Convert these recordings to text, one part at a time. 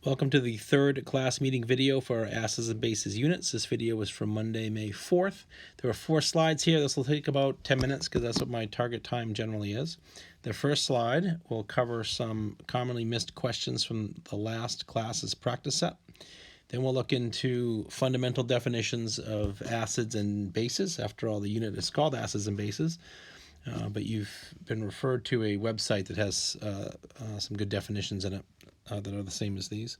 Welcome to the third class meeting video for our acids and bases units. This video was from Monday, May 4th. There are 4 slides here. This will take about 10 minutes because that's what my target time generally is. The first slide will cover some commonly missed questions from the last class's practice set. Then we'll look into fundamental definitions of acids and bases. After all, the unit is called acids and bases. But you've been referred to a website that has some good definitions in it that are the same as these.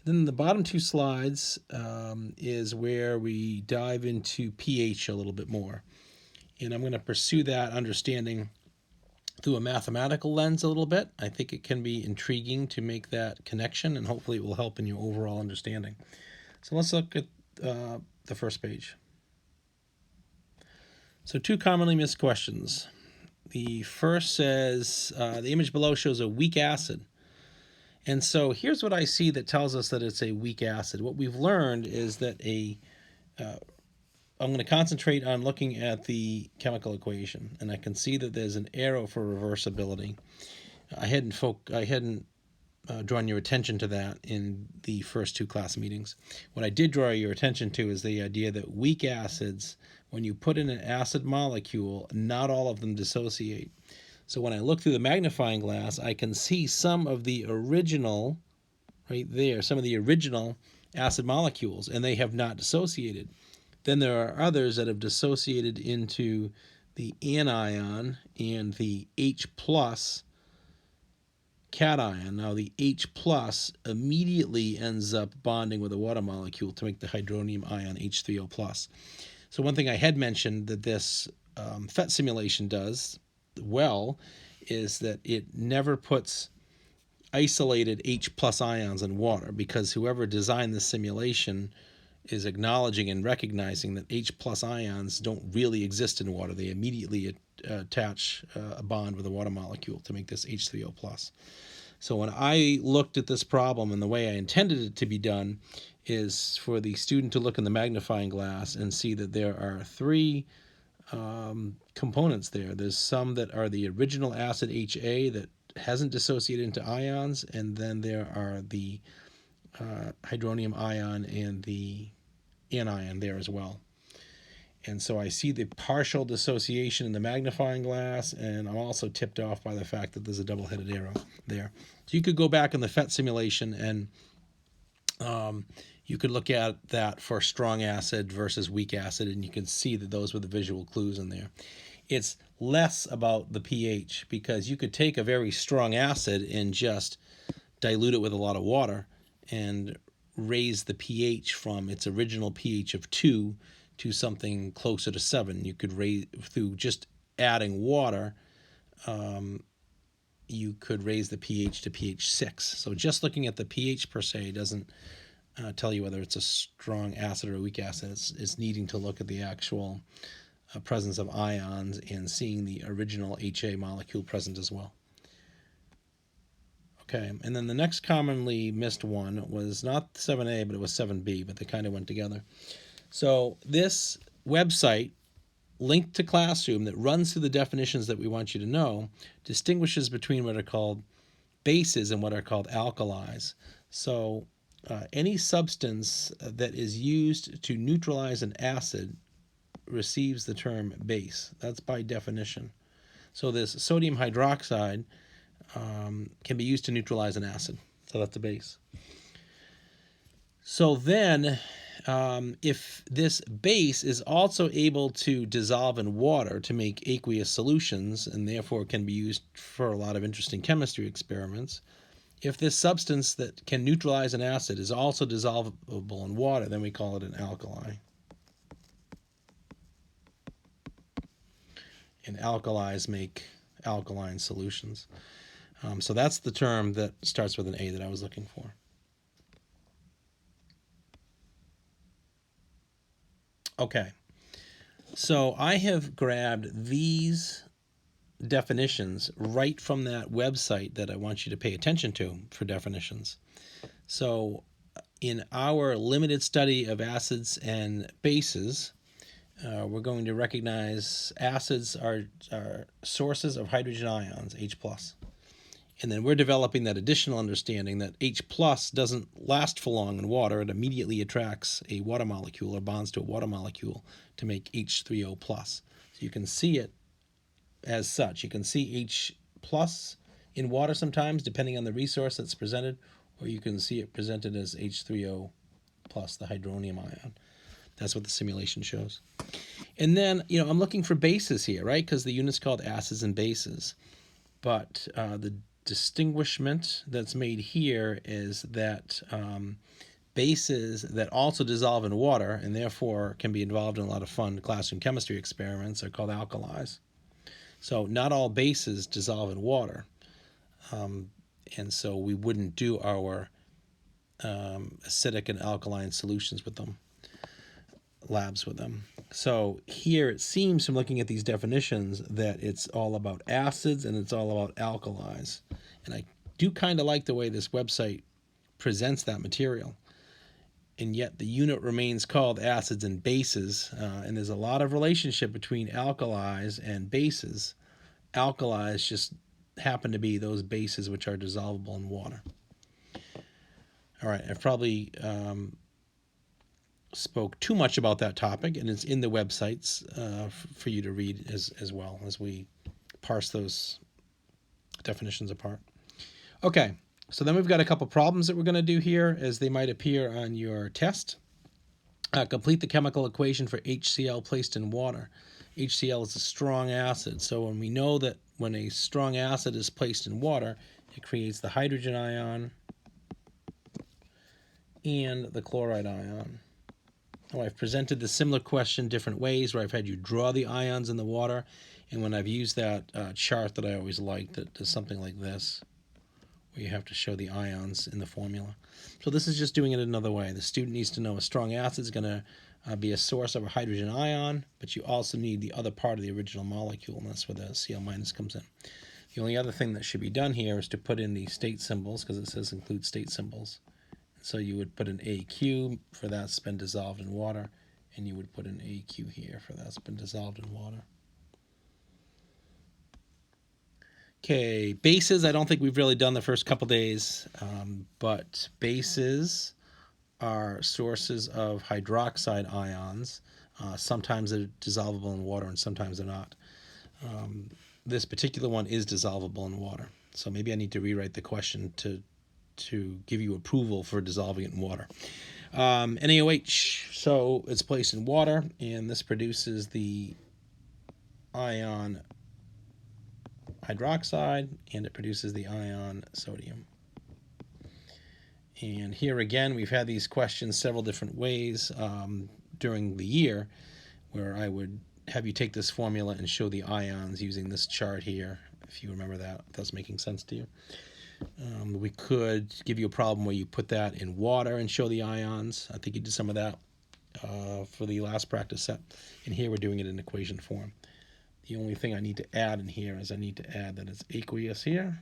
Then the bottom 2 slides is where we dive into pH a little bit more. And I'm going to pursue that understanding through a mathematical lens a little bit. I think it can be intriguing to make that connection, and hopefully it will help in your overall understanding. So let's look at the first page. So 2 commonly missed questions. The first says, the image below shows a weak acid. And so here's what I see that tells us that it's a weak acid. What we've learned is that I'm going to concentrate on looking at the chemical equation, and I can see that there's an arrow for reversibility. I hadn't drawn your attention to that in the first 2 class meetings. What I did draw your attention to is the idea that weak acids, when you put in an acid molecule, not all of them dissociate. So when I look through the magnifying glass, I can see some of the original, right there, some of the original acid molecules, and they have not dissociated. Then there are others that have dissociated into the anion and the H plus cation. Now the H plus immediately ends up bonding with a water molecule to make the hydronium ion H3O plus. So one thing I had mentioned that this PhET simulation does well is that it never puts isolated H plus ions in water, because whoever designed this simulation is acknowledging and recognizing that H plus ions don't really exist in water. They immediately attach a bond with a water molecule to make this H3O plus. So when I looked at this problem, and the way I intended it to be done is for the student to look in the magnifying glass and see that there are 3 components there. There's some that are the original acid HA that hasn't dissociated into ions, and then there are the hydronium ion and the anion there as well. And so I see the partial dissociation in the magnifying glass, and I'm also tipped off by the fact that there's a double-headed arrow there. So you could go back in the PhET simulation and you could look at that for strong acid versus weak acid, and you can see that those were the visual clues in there. It's less about the pH, because you could take a very strong acid and just dilute it with a lot of water and raise the pH from its original pH of 2 to something closer to 7. You could raise, through just adding water, you could raise the pH to pH 6. So just looking at the pH per se doesn't tell you whether it's a strong acid or a weak acid. It's needing to look at the actual presence of ions and seeing the original HA molecule present as well. Okay, and then the next commonly missed one was not 7A, but it was 7B, but they kind of went together. So this website, linked to Classroom, that runs through the definitions that we want you to know, distinguishes between what are called bases and what are called alkalis. So any substance that is used to neutralize an acid receives the term base. That's by definition. So this sodium hydroxide can be used to neutralize an acid. So that's a base. So then if this base is also able to dissolve in water to make aqueous solutions, and therefore can be used for a lot of interesting chemistry experiments, if this substance that can neutralize an acid is also dissolvable in water, then we call it an alkali. And alkalis make alkaline solutions. So that's the term that starts with an A that I was looking for. Okay, so I have grabbed these definitions right from that website that I want you to pay attention to for definitions. So in our limited study of acids and bases, we're going to recognize acids are sources of hydrogen ions, H+. And then we're developing that additional understanding that H plus doesn't last for long in water. It immediately attracts a water molecule or bonds to a water molecule to make H3O plus. So you can see it as such. You can see H plus in water sometimes, depending on the resource that's presented, or you can see it presented as H3O plus, the hydronium ion. That's what the simulation shows. And then, I'm looking for bases here, right? Because the unit's called acids and bases. But the distinguishment that's made here is that bases that also dissolve in water and therefore can be involved in a lot of fun classroom chemistry experiments are called alkalis. So not all bases dissolve in water. And so we wouldn't do our acidic and alkaline solutions with them, labs with them. So here it seems from looking at these definitions that it's all about acids and it's all about alkalis. And I do kind of like the way this website presents that material. And yet the unit remains called acids and bases. And there's a lot of relationship between alkalis and bases. Alkalis just happen to be those bases which are dissolvable in water. All right, I've probably spoke too much about that topic, and it's in the websites for you to read as well as we parse those definitions apart. Okay, so then we've got a couple problems that we're going to do here as they might appear on your test. Complete the chemical equation for HCl placed in water. HCl is a strong acid, so when we know that when a strong acid is placed in water, it creates the hydrogen ion and the chloride ion. Now, I've presented the similar question different ways where I've had you draw the ions in the water, and when I've used that chart that I always liked that does something like this, where you have to show the ions in the formula. So this is just doing it another way. The student needs to know a strong acid is going to be a source of a hydrogen ion, but you also need the other part of the original molecule, and that's where the Cl minus comes in. The only other thing that should be done here is to put in the state symbols, because it says include state symbols. So you would put an AQ for that's been dissolved in water, and you would put an AQ here for that's been dissolved in water. Okay, bases, I don't think we've really done the first couple days, but bases are sources of hydroxide ions. Sometimes they're dissolvable in water and sometimes they're not. This particular one is dissolvable in water, so maybe I need to rewrite the question to give you approval for dissolving it in water. NaOH, so it's placed in water, and this produces the ion hydroxide, and it produces the ion sodium. And here again, we've had these questions several different ways during the year, where I would have you take this formula and show the ions using this chart here, if you remember that, if that's making sense to you. We could give you a problem where you put that in water and show the ions. I think you did some of that for the last practice set. And here we're doing it in equation form. The only thing I need to add in here is I need to add that it's aqueous here,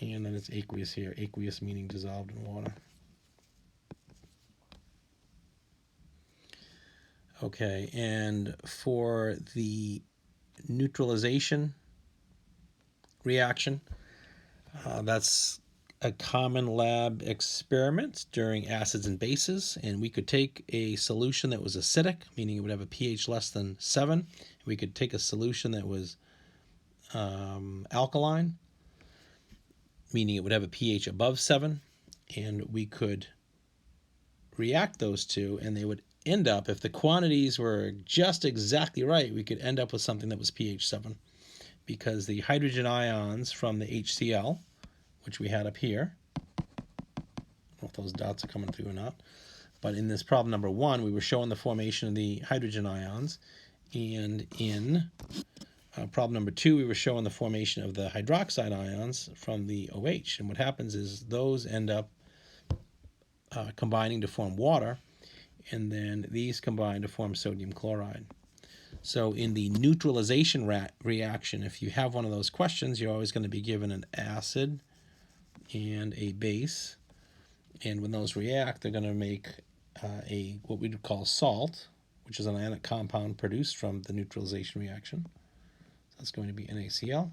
and then it's aqueous here. Aqueous meaning dissolved in water. Okay, and for the neutralization reaction, that's a common lab experiment during acids and bases, and we could take a solution that was acidic, meaning it would have a pH less than 7. We could take a solution that was alkaline, meaning it would have a pH above 7, and we could react those two, and they would end up, if the quantities were just exactly right, we could end up with something that was pH 7, because the hydrogen ions from the HCl, which we had up here, I don't know if those dots are coming through or not, but in this problem number 1, we were showing the formation of the hydrogen ions, and in problem number 2, we were showing the formation of the hydroxide ions from the OH, and what happens is those end up combining to form water, and then these combine to form sodium chloride. So in the neutralization reaction, if you have one of those questions, you're always going to be given an acid and a base, and when those react, they're going to make what we would call salt, which is an ionic compound produced from the neutralization reaction. So that's going to be NaCl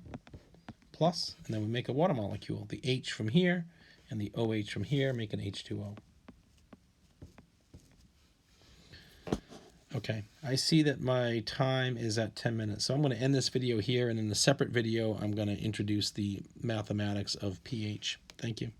plus, and then we make a water molecule. The H from here and the OH from here make an H2O. Okay, I see that my time is at 10 minutes, so I'm going to end this video here, and in a separate video, I'm going to introduce the mathematics of pH. Thank you.